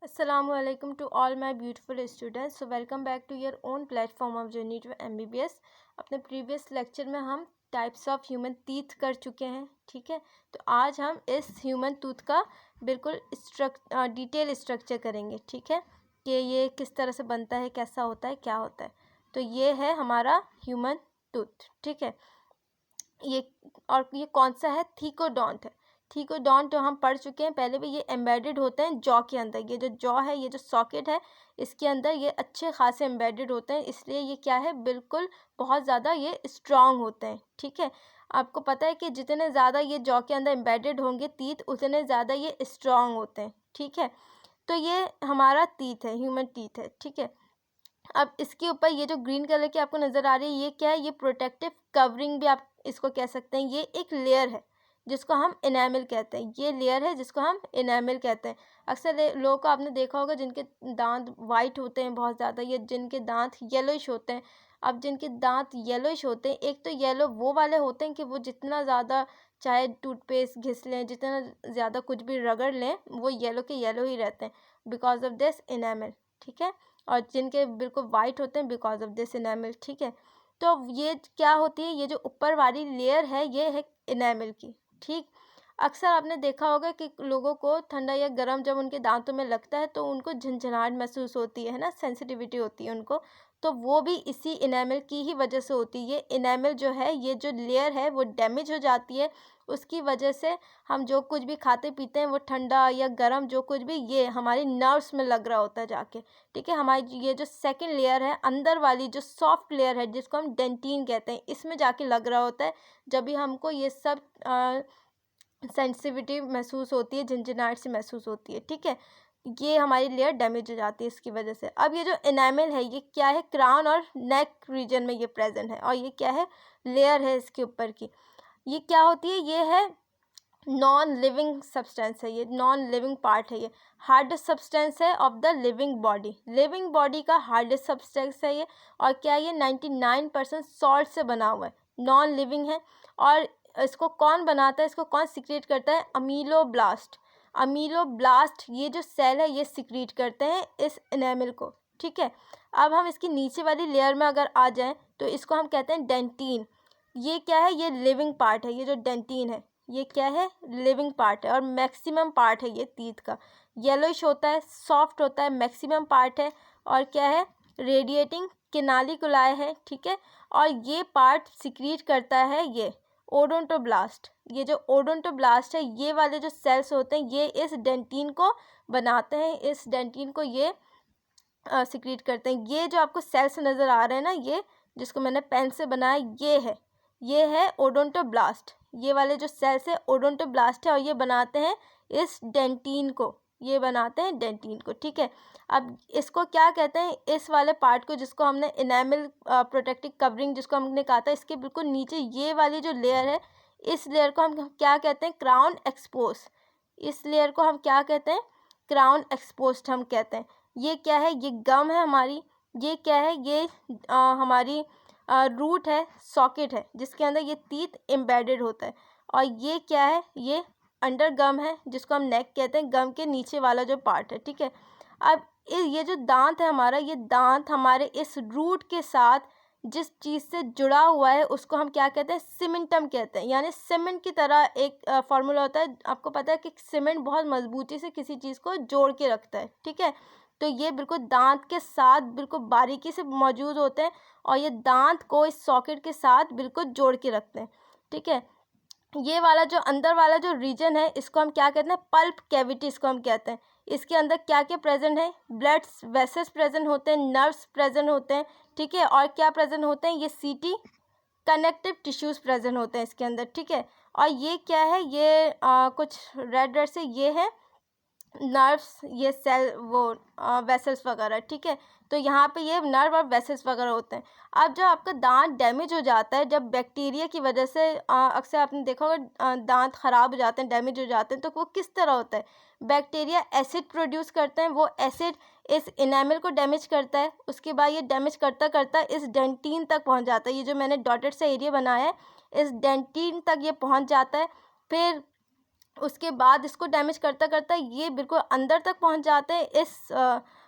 Assalamualaikum to all my beautiful students. So welcome back to your own platform of Journey to MBBS. अपने previous lecture में हम types of human teeth कर चुके हैं, ठीक है। तो आज हम इस ह्यूमन टूथ का बिल्कुल डिटेल स्ट्रक्चर करेंगे, ठीक है, कि ये किस तरह से बनता है, कैसा होता है, क्या होता है। तो ये है हमारा ह्यूमन टूथ, ठीक है। ये कौन सा है? थीकोडोंट है। थीकोडोंट जो हम पढ़ चुके हैं पहले भी, ये एम्बेडेड होते हैं जॉ के अंदर। ये जो जॉ है, ये जो सॉकेट है, इसके अंदर ये अच्छे खासे एम्बेडेड होते हैं, इसलिए ये क्या है, बिल्कुल बहुत ज़्यादा ये स्ट्रॉन्ग होते हैं, ठीक है। आपको पता है कि जितने ज़्यादा ये जॉ के अंदर एम्बेडेड होंगे टीथ, उतने ज़्यादा ये स्ट्रॉन्ग होते हैं, ठीक है। तो ये हमारा टीथ है, ह्यूमन टीथ है, ठीक है। अब इसके ऊपर ये जो ग्रीन कलर की आपको नज़र आ रही है, ये क्या है? ये प्रोटेक्टिव कवरिंग भी आप इसको कह सकते हैं। ये एक लेयर है जिसको हम इनेमल कहते हैं। ये लेयर है जिसको हम इनेमल कहते हैं। अक्सर लोगों को आपने देखा होगा जिनके दांत वाइट होते हैं बहुत ज़्यादा, या जिनके दांत येलोइश होते हैं। अब जिनके दांत येलोइश होते हैं, एक तो येलो वो वाले होते हैं कि वो जितना ज़्यादा चाहे टूथपेस्ट घिस लें, जितना ज़्यादा कुछ भी रगड़ लें, वो येलो के येलो ही रहते हैं, बिकॉज ऑफ दिस इनेमल, ठीक है। और जिनके बिल्कुल वाइट होते हैं बिकॉज ऑफ दिस इनेमल, ठीक है। तो ये क्या होती है? ये जो ऊपर वाली लेयर है, ये है इनेमल की, ठीक। अक्सर आपने देखा होगा कि लोगों को ठंडा या गर्म जब उनके दांतों में लगता है तो उनको झंझनाहट महसूस होती है ना, सेंसिटिविटी होती है उनको। तो वो भी इसी इनेमल की ही वजह से होती है। ये इनेमल जो है, ये जो लेयर है, वो डैमेज हो जाती है। उसकी वजह से हम जो कुछ भी खाते पीते हैं, वो ठंडा या गर्म जो कुछ भी, ये हमारी नर्व्स में लग रहा होता है जाके, ठीक है। हमारी ये जो सेकंड लेयर है, अंदर वाली जो सॉफ्ट लेयर है, जिसको हम डेंटिन कहते हैं, इसमें जाके लग रहा होता है। जब भी हमको ये सब सेंसिटिविटी महसूस होती है, झंझनाहट से महसूस होती है, ठीक है। ये हमारी लेयर डैमेज हो जाती है इसकी वजह से। अब ये जो इनेमल है, ये क्या है? क्राउन और नेक रीजन में ये प्रेजेंट है। और ये क्या है? लेयर है इसके ऊपर की। ये क्या होती है? ये है नॉन लिविंग सब्सटेंस है, ये नॉन लिविंग पार्ट है। ये हार्डेस्ट सब्सटेंस है of the living body. Living body का हार्डेस्ट सब्सटेंस है ये। और क्या ये 99% सॉल्ट से बना हुआ है, नॉन लिविंग है। और इसको कौन बनाता है? इसको कौन सिक्रीट करता है? अमीलोब्लास्ट। अमीलोब्लास्ट ये जो सेल है, ये सिक्रीट करते हैं इस इनेमल को, ठीक है। अब हम इसकी नीचे वाली लेयर में अगर आ जाएं तो इसको हम कहते हैं डेंटिन। ये क्या है? ये लिविंग पार्ट है। ये जो डेंटिन है, ये क्या है? लिविंग पार्ट है। और मैक्सिमम पार्ट है ये टीथ का। येलोइश होता है, सॉफ्ट होता है, मैक्सिमम पार्ट है। और क्या है? रेडिएटिंग कैनालिकुलाई है, ठीक है। और ये पार्ट सिक्रीट करता है ये ओडोंटोब्लास्ट। ये जो ओडोंटोब्लास्ट है, ये वाले जो सेल्स होते हैं, ये इस डेंटिन को बनाते हैं। इस डेंटिन को ये सिक्रीट करते हैं। ये जो आपको सेल्स नज़र आ रहे हैं ना, ये जिसको मैंने पेन से बनाया, ये है ओडोंटोब्लास्ट। ये वाले जो सेल्स है ओडोंटोब्लास्ट है, और ये बनाते हैं इस डेंटिन को, ये बनाते हैं डेंटिन को, ठीक है। अब इसको क्या कहते हैं? इस वाले पार्ट को, जिसको हमने इनेमल प्रोटेक्टिव कवरिंग जिसको हमने कहा था, इसके बिल्कुल नीचे ये वाली जो लेयर है, इस लेयर को हम क्या कहते हैं? Crown expose. इस लेयर को हम क्या कहते हैं? क्राउन एक्सपोज्ड हम कहते हैं। ये क्या है? ये गम है हमारी। ये क्या है? ये हमारी रूट है, सॉकेट है, जिसके अंदर ये टीथ एम्बेडेड होता है। और ये क्या है? ये अंडर गम है, जिसको हम नेक कहते हैं, गम के नीचे वाला जो पार्ट है, ठीक है। अब ये जो दांत है हमारा, ये दांत हमारे इस रूट के साथ जिस चीज़ से जुड़ा हुआ है, उसको हम क्या कहते हैं? सीमेंटम कहते हैं। यानी सीमेंट की तरह एक फार्मूला होता है। आपको पता है कि सीमेंट बहुत मजबूती से किसी चीज़ को जोड़ के रखता है, ठीक है। तो ये बिल्कुल दांत के साथ बिल्कुल बारीकी से मौजूद होते हैं, और ये दांत को इस सॉकेट के साथ बिल्कुल जोड़ के रखते हैं, ठीक है। ये वाला जो अंदर वाला जो रीजन है, इसको हम क्या कहते हैं? पल्प कैविटी इसको हम कहते हैं। इसके अंदर क्या क्या प्रेजेंट है? ब्लड वेसल्स प्रेजेंट होते हैं, नर्व्स प्रेजेंट होते हैं, ठीक है। और क्या प्रेजेंट होते हैं? ये सीटी कनेक्टिव टिश्यूज़ प्रेजेंट होते हैं इसके अंदर, ठीक है। और ये क्या है? ये कुछ रेड रेड से ये है नर्व्स, ये सेल, वो वेसल्स वगैरह, ठीक है। तो यहाँ पे ये नर्व और वेसल्स वगैरह होते हैं। अब जब आपका दांत डैमेज हो जाता है, जब बैक्टीरिया की वजह से अक्सर आपने देखा होगा दांत ख़राब हो जाते हैं, डैमेज हो जाते हैं, तो वो किस तरह होता है? बैक्टीरिया एसिड प्रोड्यूस करते हैं। वो एसिड इस इनेमल को डैमेज करता है। उसके बाद ये डैमेज करता करता इस डेंटिन तक पहुँच जाता है। ये जो मैंने डॉटेड से एरिया बनाया है, इस डेंटिन तक ये पहुँच जाता है। फिर उसके बाद इसको डैमेज करता करता ये बिल्कुल अंदर तक पहुंच जाते हैं, इस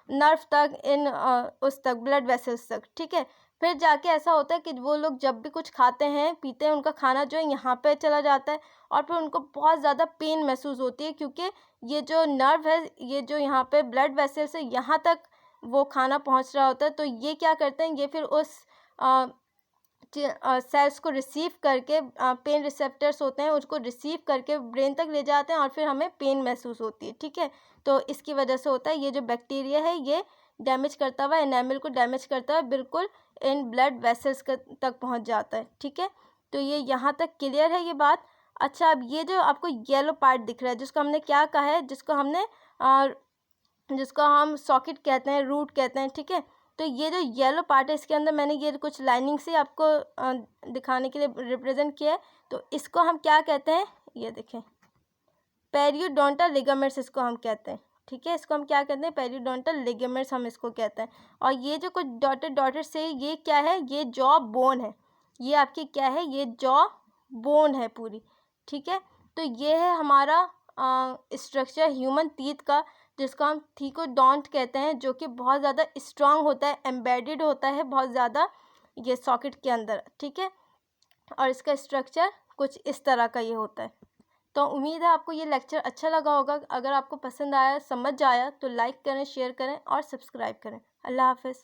नर्व तक, इन उस तक, ब्लड वेसल्स तक, ठीक है। फिर जाके ऐसा होता है कि वो लोग जब भी कुछ खाते हैं पीते हैं, उनका खाना जो है यहाँ पे चला जाता है और फिर उनको बहुत ज़्यादा पेन महसूस होती है, क्योंकि ये जो नर्व है, ये जो यहाँ पे ब्लड वेसल्स है, यहाँ तक वो खाना पहुँच रहा होता है। तो ये क्या करते हैं, ये फिर उस सेल्स को रिसीव करके, पेन रिसेप्टर्स होते हैं, उसको रिसीव करके ब्रेन तक ले जाते हैं और फिर हमें पेन महसूस होती है, ठीक है। तो इसकी वजह से होता है, ये जो बैक्टीरिया है ये डैमेज करता हुआ, एनामल को डैमेज करता हुआ बिल्कुल इन ब्लड वेसल्स तक पहुंच जाता है, ठीक है। तो ये यहाँ तक क्लियर है ये बात। अच्छा, अब ये जो आपको येलो पार्ट दिख रहा है, जिसको हमने क्या कहा है, जिसको हम सॉकेट कहते हैं, रूट कहते हैं, ठीक है। तो ये जो येलो पार्ट है, इसके अंदर मैंने ये कुछ लाइनिंग से आपको दिखाने के लिए रिप्रेजेंट किया है। तो इसको हम क्या कहते हैं, ये देखें, पेरियोडोंटल लिगामेंट्स इसको हम कहते हैं, ठीक है। इसको हम क्या कहते हैं, पेरियोडोंटल लिगामेंट्स हम इसको कहते हैं। और ये जो कुछ डॉटेड डॉटेड से, ये क्या है, ये जॉ बोन है, ये आपकी क्या है, ये जॉ बोन है पूरी, ठीक है। तो ये है हमारा स्ट्रक्चर ह्यूमन टीथ का, जिसको हम थीकोडोंट कहते हैं, जो कि बहुत ज़्यादा स्ट्रांग होता है, एम्बेडेड होता है बहुत ज़्यादा ये सॉकेट के अंदर, ठीक है। और इसका स्ट्रक्चर कुछ इस तरह का ये होता है। तो उम्मीद है आपको ये लेक्चर अच्छा लगा होगा। अगर आपको पसंद आया, समझ आया, तो लाइक करें, शेयर करें और सब्सक्राइब करें। अल्लाह हाफ़िज़।